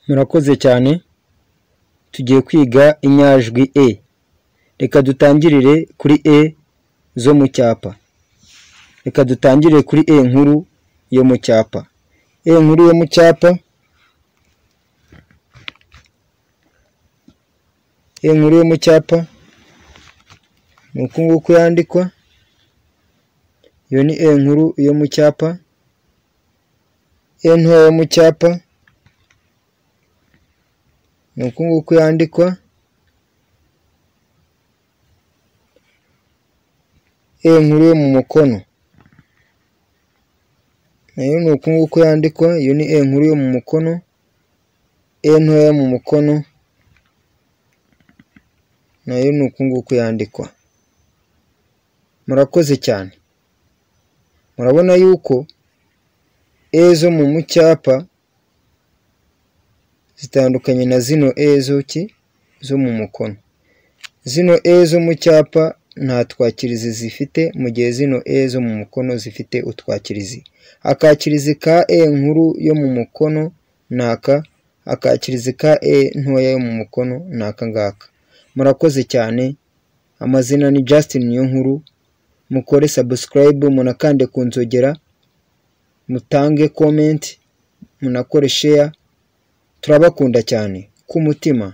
Murakoze cyane. Tugiye kwiga inyajwi e. Reka dutangirire kuri e zo mu cyapa. Reka dutangirire kuri e nkuru yo mu cyapa. E nkuru yo mu cyapa. E nkuru yo mu cyapa nuko nguko yandikwa. Iyo ni e nkuru yo mu cyapa. E ntoya yo mu cyapa nuko nguko yandikwa. E nkuru yo mu mukono nayo nuko nguko yandikwa. Iyo ni e nkuru yo mu mukono. E ntoya yo mu mukono nayo nuko nguko yandikwa. Murakoze cyane. Murabona yuko e zo mu cyapa zitandukanye na zino e zo mu mukono. Zino e zo mu cyapa nta twakirizi zifite, mu gihe zino e zo mu mukono zifite utwakirizi. Akakirizi ka e nkuru yo mu mukono naka, akakirizi ka e ntoya yo mu mukono naka ngaka. Murakoze cyane. Amazina ni Justin Niyonkuru. Mukore subscribe, munakande ku nzogera, mutange comment, munakore share. Turabakunda cyane ku mutima.